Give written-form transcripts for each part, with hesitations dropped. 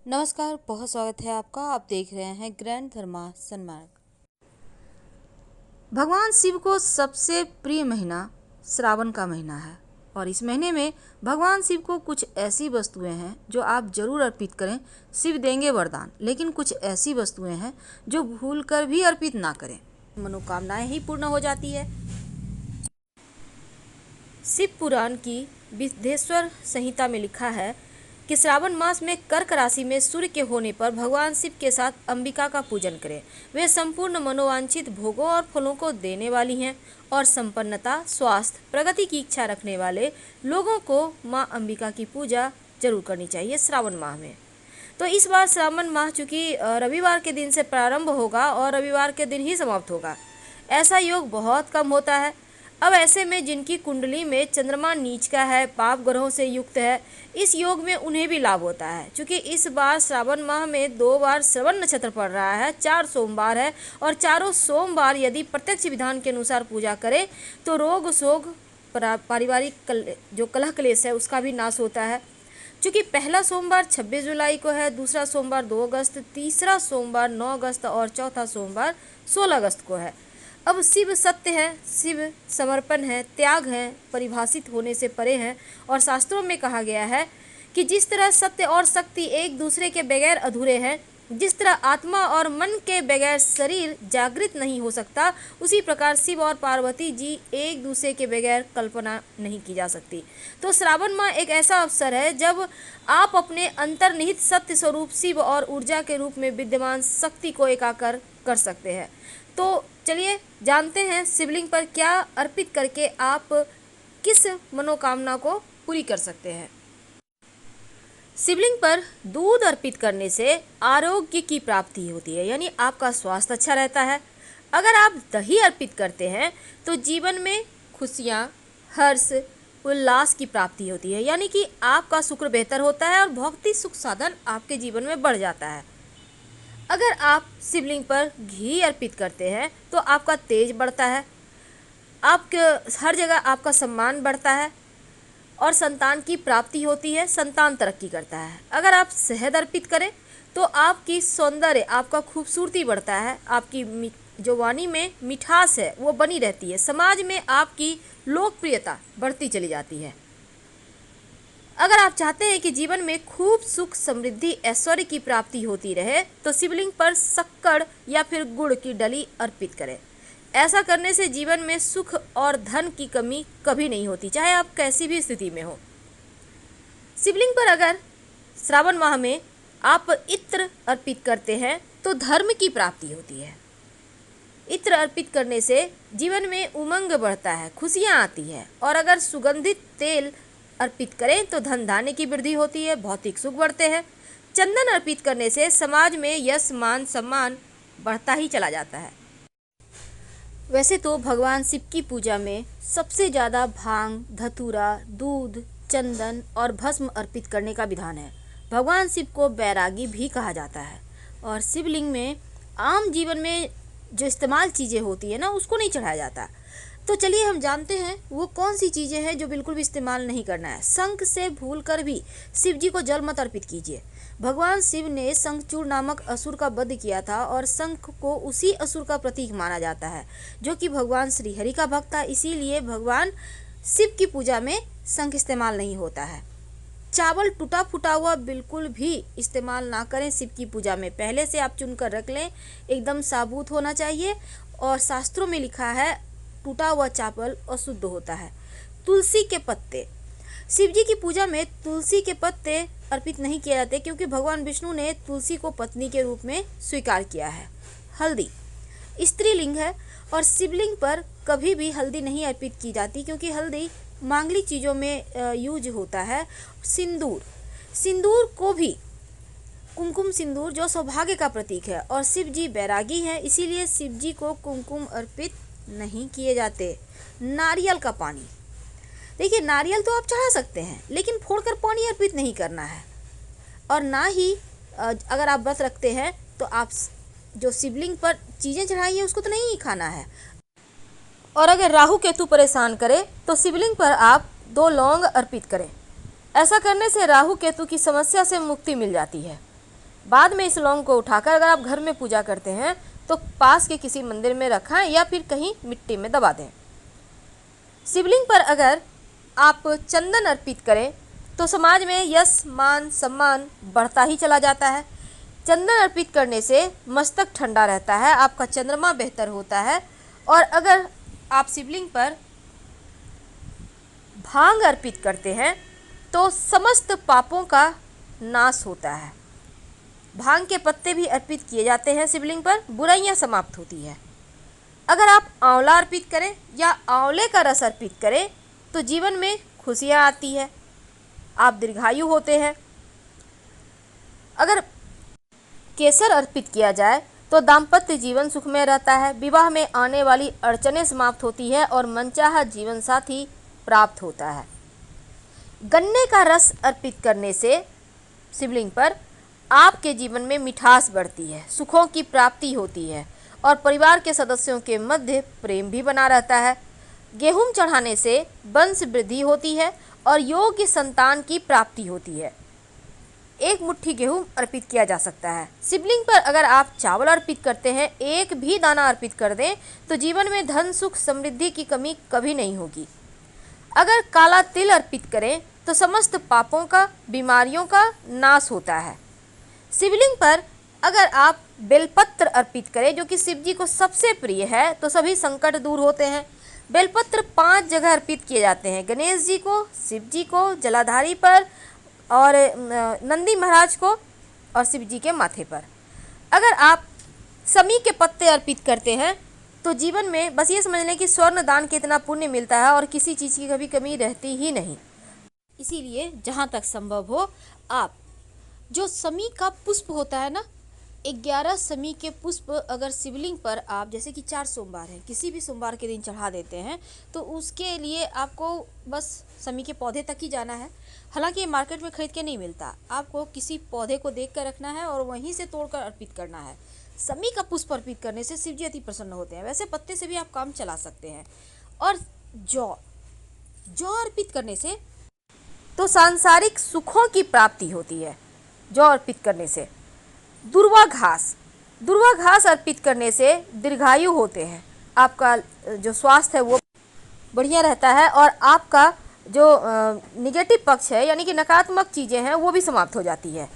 नमस्कार, बहुत स्वागत है आपका। आप देख रहे हैं ग्रैंड धर्मा सन्मार्ग। भगवान शिव को सबसे प्रिय महीना श्रावण का महीना है और इस महीने में भगवान शिव को कुछ ऐसी वस्तुएं हैं जो आप जरूर अर्पित करें। शिव देंगे वरदान, लेकिन कुछ ऐसी वस्तुएं हैं जो भूलकर भी अर्पित ना करें, मनोकामनाएं ही पूर्ण हो जाती है। शिव पुराण की विदेश्वर संहिता में लिखा है कि श्रावण मास में कर्क राशि में सूर्य के होने पर भगवान शिव के साथ अंबिका का पूजन करें। वे संपूर्ण मनोवांछित भोगों और फलों को देने वाली हैं और संपन्नता, स्वास्थ्य, प्रगति की इच्छा रखने वाले लोगों को मां अंबिका की पूजा जरूर करनी चाहिए श्रावण माह में। तो इस बार श्रावण माह चूँकि रविवार के दिन से प्रारंभ होगा और रविवार के दिन ही समाप्त होगा, ऐसा योग बहुत कम होता है। अब ऐसे में जिनकी कुंडली में चंद्रमा नीच का है, पाप ग्रहों से युक्त है, इस योग में उन्हें भी लाभ होता है। क्योंकि इस बार श्रावण माह में 2 बार श्रवण नक्षत्र पड़ रहा है, 4 सोमवार है और चारों सोमवार यदि प्रत्यक्ष विधान के अनुसार पूजा करें तो रोग शोक, पारिवारिक जो कलह क्लेश है उसका भी नाश होता है। चूँकि पहला सोमवार 26 जुलाई को है, दूसरा सोमवार 2 अगस्त, तीसरा सोमवार 9 अगस्त और चौथा सोमवार 16 अगस्त को है। अब शिव सत्य है, शिव समर्पण है, त्याग है, परिभाषित होने से परे हैं और शास्त्रों में कहा गया है कि जिस तरह सत्य और शक्ति एक दूसरे के बगैर अधूरे हैं, जिस तरह आत्मा और मन के बगैर शरीर जागृत नहीं हो सकता, उसी प्रकार शिव और पार्वती जी एक दूसरे के बगैर कल्पना नहीं की जा सकती। तो श्रावण माह एक ऐसा अवसर है जब आप अपने अंतर्निहित सत्य स्वरूप शिव और ऊर्जा के रूप में विद्यमान शक्ति को एकाकर कर सकते हैं। तो चलिए जानते हैं शिवलिंग पर क्या अर्पित करके आप किस मनोकामना को पूरी कर सकते हैं। शिवलिंग पर दूध अर्पित करने से आरोग्य की प्राप्ति होती है, यानी आपका स्वास्थ्य अच्छा रहता है। अगर आप दही अर्पित करते हैं तो जीवन में खुशियाँ, हर्ष, उल्लास की प्राप्ति होती है, यानी कि आपका शुक्र बेहतर होता है और भौतिक सुख साधन आपके जीवन में बढ़ जाता है। अगर आप शिवलिंग पर घी अर्पित करते हैं तो आपका तेज बढ़ता है, आपके हर जगह आपका सम्मान बढ़ता है और संतान की प्राप्ति होती है, संतान तरक्की करता है। अगर आप शहद अर्पित करें तो आपकी सौंदर्य, आपका खूबसूरती बढ़ता है, आपकी जो वाणी में मिठास है वो बनी रहती है, समाज में आपकी लोकप्रियता बढ़ती चली जाती है। अगर आप चाहते हैं कि जीवन में खूब सुख, समृद्धि, ऐश्वर्य की प्राप्ति होती रहे तो शिवलिंग पर शक्कर या फिर गुड़ की डली अर्पित करें। ऐसा करने से जीवन में सुख और धन की कमी कभी नहीं होती, चाहे आप कैसी भी स्थिति में हो। शिवलिंग पर अगर श्रावण माह में आप इत्र अर्पित करते हैं तो धर्म की प्राप्ति होती है। इत्र अर्पित करने से जीवन में उमंग बढ़ता है, खुशियाँ आती है। और अगर सुगंधित तेल अर्पित करें तो धन धान्य की वृद्धि होती है, भौतिक सुख बढ़ते हैं। चंदन अर्पित करने से समाज में यश, मान, सम्मान बढ़ता ही चला जाता है। वैसे तो भगवान शिव की पूजा में सबसे ज़्यादा भांग, धतूरा, दूध, चंदन और भस्म अर्पित करने का विधान है। भगवान शिव को बैरागी भी कहा जाता है और शिवलिंग में आम जीवन में जो इस्तेमाल चीज़ें होती है ना, उसको नहीं चढ़ाया जाता। तो चलिए हम जानते हैं वो कौन सी चीज़ें हैं जो बिल्कुल भी इस्तेमाल नहीं करना है। शंख से भूलकर भी शिव जी को जल मत अर्पित कीजिए। भगवान शिव ने शंखचूड़ नामक असुर का वध किया था और शंख को उसी असुर का प्रतीक माना जाता है जो कि भगवान श्री हरि का भक्त था। इसीलिए भगवान शिव की पूजा में शंख इस्तेमाल नहीं होता है। चावल टूटा फूटा हुआ बिल्कुल भी इस्तेमाल ना करें शिव की पूजा में, पहले से आप चुनकर रख लें, एकदम साबुत होना चाहिए। और शास्त्रों में लिखा है टूटा हुआ चावल अशुद्ध होता है। तुलसी के पत्ते, शिव जी की पूजा में तुलसी के पत्ते अर्पित नहीं किए जाते क्योंकि भगवान विष्णु ने तुलसी को पत्नी के रूप में स्वीकार किया है। हल्दी स्त्रीलिंग है और शिवलिंग पर कभी भी हल्दी नहीं अर्पित की जाती क्योंकि हल्दी मांगलिक चीज़ों में यूज होता है। सिंदूर को भी कुमकुम सिंदूर जो सौभाग्य का प्रतीक है और शिव जी बैरागी हैं, इसीलिए शिव जी को कुमकुम अर्पित नहीं किए जाते। नारियल का पानी, देखिए नारियल तो आप चढ़ा सकते हैं लेकिन फोड़कर पानी अर्पित नहीं करना है। और ना ही अगर आप व्रत रखते हैं तो आप जो शिवलिंग पर चीज़ें चढ़ाई हैं उसको तो नहीं खाना है। और अगर राहु केतु परेशान करे तो शिवलिंग पर आप 2 लौंग अर्पित करें। ऐसा करने से राहु केतु की समस्या से मुक्ति मिल जाती है। बाद में इस लौंग को उठाकर अगर आप घर में पूजा करते हैं तो पास के किसी मंदिर में रखें या फिर कहीं मिट्टी में दबा दें। शिवलिंग पर अगर आप चंदन अर्पित करें तो समाज में यश मान सम्मान बढ़ता ही चला जाता है। चंदन अर्पित करने से मस्तक ठंडा रहता है, आपका चंद्रमा बेहतर होता है। और अगर आप शिवलिंग पर भांग अर्पित करते हैं तो समस्त पापों का नाश होता है। भांग के पत्ते भी अर्पित किए जाते हैं शिवलिंग पर, बुराइयां समाप्त होती है। अगर आप आंवला अर्पित करें या आंवले का रस अर्पित करें तो जीवन में खुशियां आती है, आप दीर्घायु होते हैं। अगर केसर अर्पित किया जाए तो दाम्पत्य जीवन सुखमय रहता है, विवाह में आने वाली अड़चनें समाप्त होती है और मनचाहा जीवन साथी प्राप्त होता है। गन्ने का रस अर्पित करने से शिवलिंग पर आपके जीवन में मिठास बढ़ती है, सुखों की प्राप्ति होती है और परिवार के सदस्यों के मध्य प्रेम भी बना रहता है। गेहूं चढ़ाने से वंश वृद्धि होती है और योग्य संतान की प्राप्ति होती है। एक मुट्ठी गेहूं अर्पित किया जा सकता है। शिवलिंग पर अगर आप चावल अर्पित करते हैं, एक भी दाना अर्पित कर दें तो जीवन में धन सुख समृद्धि की कमी कभी नहीं होगी। अगर काला तिल अर्पित करें तो समस्त पापों का, बीमारियों का नाश होता है। शिवलिंग पर अगर आप बेलपत्र अर्पित करें, जो कि शिव जी को सबसे प्रिय है, तो सभी संकट दूर होते हैं। बेलपत्र 5 जगह अर्पित किए जाते हैं, गणेश जी को, शिव जी को, जलाधारी पर और नंदी महाराज को और शिव जी के माथे पर। अगर आप समी के पत्ते अर्पित करते हैं तो जीवन में बस ये समझ लें कि स्वर्ण दान के इतना पुण्य मिलता है और किसी चीज़ की कभी कमी रहती ही नहीं। इसीलिए जहाँ तक संभव हो आप जो समी का पुष्प होता है ना, 11 समी के पुष्प अगर शिवलिंग पर आप, जैसे कि 4 सोमवार है, किसी भी सोमवार के दिन चढ़ा देते हैं तो उसके लिए आपको बस समी के पौधे तक ही जाना है। हालांकि ये मार्केट में खरीद के नहीं मिलता, आपको किसी पौधे को देख कर रखना है और वहीं से तोड़कर अर्पित करना है। समी का पुष्प अर्पित करने से शिव जी अति प्रसन्न होते हैं। वैसे पत्ते से भी आप काम चला सकते हैं। और जौ अर्पित करने से तो सांसारिक सुखों की प्राप्ति होती है। जौ अर्पित करने से दुर्वा घास अर्पित करने से दीर्घायु होते हैं, आपका जो स्वास्थ्य है वो बढ़िया रहता है और आपका जो निगेटिव पक्ष है यानी कि नकारात्मक चीज़ें हैं वो भी समाप्त हो जाती है।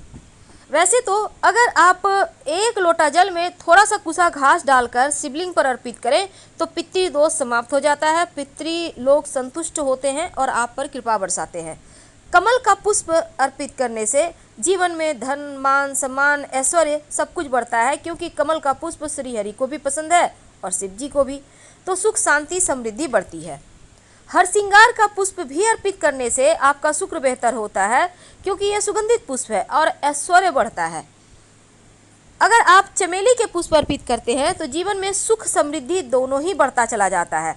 वैसे तो अगर आप 1 लोटा जल में थोड़ा सा कुसा घास डालकर शिवलिंग पर अर्पित करें तो पितृ दोष समाप्त हो जाता है, पितृ लोग संतुष्ट होते हैं और आप पर कृपा बरसाते हैं। कमल का पुष्प अर्पित करने से जीवन में धन मान सम्मान ऐश्वर्य सब कुछ बढ़ता है, क्योंकि कमल का पुष्प श्री हरि को भी पसंद है और शिव जी को भी, तो सुख शांति समृद्धि बढ़ती है। हर श्रृंगार का पुष्प भी अर्पित करने से आपका शुक्र बेहतर होता है, क्योंकि यह सुगंधित पुष्प है और ऐश्वर्य बढ़ता है। अगर आप चमेली के पुष्प अर्पित करते हैं तो जीवन में सुख समृद्धि दोनों ही बढ़ता चला जाता है।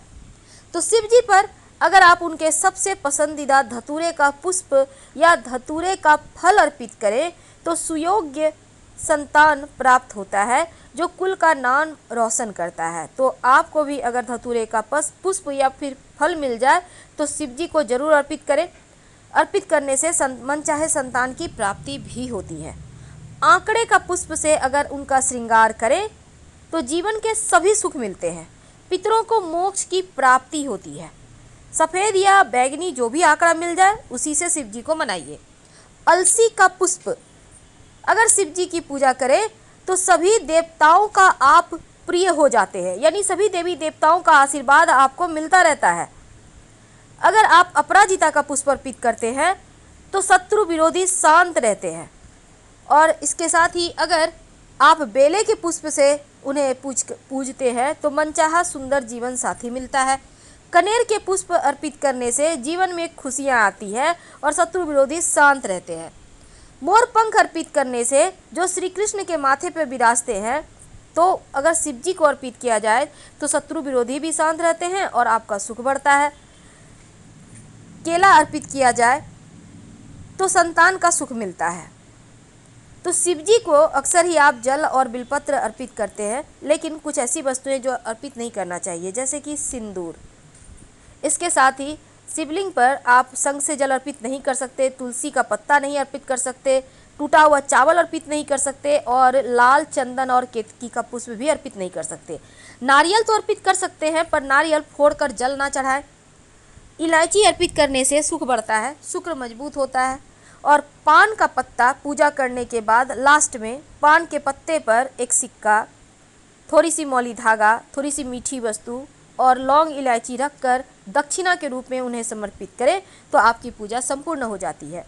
तो शिव जी पर अगर आप उनके सबसे पसंदीदा धतूरे का पुष्प या धतूरे का फल अर्पित करें तो सुयोग्य संतान प्राप्त होता है, जो कुल का नाम रोशन करता है। तो आपको भी अगर धतूरे का पुष्प या फिर फल मिल जाए तो शिव जी को जरूर अर्पित करें। अर्पित करने से मनचाहे संतान की प्राप्ति भी होती है। आंकड़े का पुष्प से अगर उनका श्रृंगार करें तो जीवन के सभी सुख मिलते हैं, पितरों को मोक्ष की प्राप्ति होती है। सफ़ेद या बैगनी जो भी आंकड़ा मिल जाए उसी से शिव जी को मनाइए। अलसी का पुष्प अगर शिव जी की पूजा करें तो सभी देवताओं का आप प्रिय हो जाते हैं, यानी सभी देवी देवताओं का आशीर्वाद आपको मिलता रहता है। अगर आप अपराजिता का पुष्प अर्पित करते हैं तो शत्रु विरोधी शांत रहते हैं। और इसके साथ ही अगर आप बेले के पुष्प से उन्हें पूजते हैं तो मनचाहा सुंदर जीवन साथी मिलता है। कनेर के पुष्प अर्पित करने से जीवन में खुशियाँ आती है और शत्रु विरोधी शांत रहते हैं। मोर पंख अर्पित करने से जो श्री कृष्ण के माथे पर विराजते हैं, तो अगर शिव जी को अर्पित किया जाए तो शत्रु विरोधी भी शांत रहते हैं और आपका सुख बढ़ता है। केला अर्पित किया जाए तो संतान का सुख मिलता है। तो शिव जी को अक्सर ही आप जल और बिलपत्र अर्पित करते हैं, लेकिन कुछ ऐसी वस्तुएं जो अर्पित नहीं करना चाहिए, जैसे कि सिंदूर। इसके साथ ही शिवलिंग पर आप शंख से जल अर्पित नहीं कर सकते, तुलसी का पत्ता नहीं अर्पित कर सकते, टूटा हुआ चावल अर्पित नहीं कर सकते और लाल चंदन और केतकी का पुष्प भी अर्पित नहीं कर सकते। नारियल तो अर्पित कर सकते हैं, पर नारियल फोड़कर जल ना चढ़ाएं। इलायची अर्पित करने से सुख बढ़ता है, शुक्र मजबूत होता है। और पान का पत्ता पूजा करने के बाद लास्ट में पान के पत्ते पर एक सिक्का, थोड़ी सी मौली धागा, थोड़ी सी मीठी वस्तु और लौंग इलायची रखकर दक्षिणा के रूप में उन्हें समर्पित करें तो आपकी पूजा संपूर्ण हो जाती है।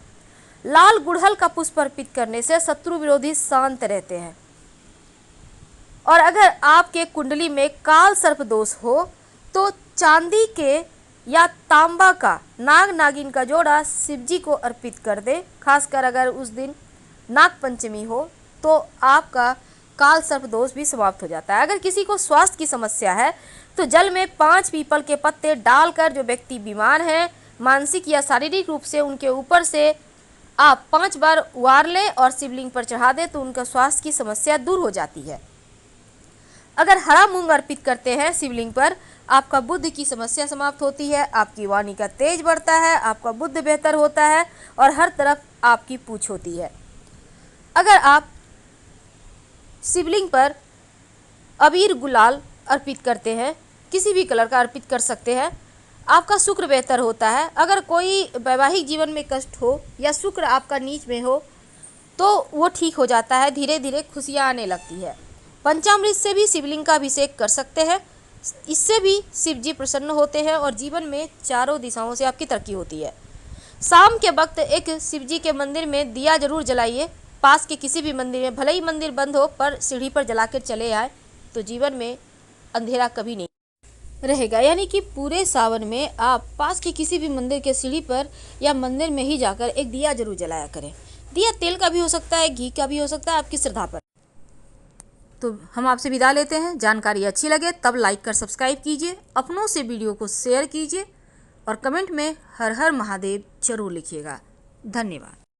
लाल गुड़हल का पुष्प अर्पित करने से शत्रु विरोधी शांत रहते हैं। और अगर आपके कुंडली में काल सर्प दोष हो तो चांदी के या तांबा का नाग नागिन का जोड़ा शिवजी को अर्पित कर दे। खासकर अगर उस दिन नाग पंचमी हो तो आपका काल सर्प दोष भी समाप्त हो जाता है। अगर किसी को स्वास्थ्य की समस्या है तो जल में 5 पीपल के पत्ते डालकर जो व्यक्ति बीमार है मानसिक या शारीरिक रूप से, उनके ऊपर से आप 5 बार वार लें और शिवलिंग पर चढ़ा दें तो उनका स्वास्थ्य की समस्या दूर हो जाती है। अगर हरा मूंग अर्पित करते हैं शिवलिंग पर, आपका बुद्धि की समस्या समाप्त होती है, आपकी वाणी का तेज बढ़ता है, आपका बुद्धि बेहतर होता है और हर तरफ आपकी पूछ होती है। अगर आप शिवलिंग पर अबीर गुलाल अर्पित करते हैं, किसी भी कलर का अर्पित कर सकते हैं, आपका शुक्र बेहतर होता है। अगर कोई वैवाहिक जीवन में कष्ट हो या शुक्र आपका नीच में हो तो वो ठीक हो जाता है, धीरे धीरे खुशियाँ आने लगती है। पंचामृत से भी शिवलिंग का अभिषेक कर सकते हैं, इससे भी शिव जी प्रसन्न होते हैं और जीवन में चारों दिशाओं से आपकी तरक्की होती है। शाम के वक्त एक शिव जी के मंदिर में दिया जरूर जलाइए। पास के किसी भी मंदिर में, भले ही मंदिर बंद हो, पर सीढ़ी पर जलाकर चले आए तो जीवन में अंधेरा कभी नहीं रहेगा। यानी कि पूरे सावन में आप पास के किसी भी मंदिर के सीढ़ी पर या मंदिर में ही जाकर एक दिया जरूर जलाया करें। दिया तेल का भी हो सकता है, घी का भी हो सकता है, आपकी श्रद्धा पर। तो हम आपसे विदा लेते हैं। जानकारी अच्छी लगे तब लाइक कर सब्सक्राइब कीजिए, अपनों से वीडियो को शेयर कीजिए और कमेंट में हर हर महादेव जरूर लिखिएगा। धन्यवाद।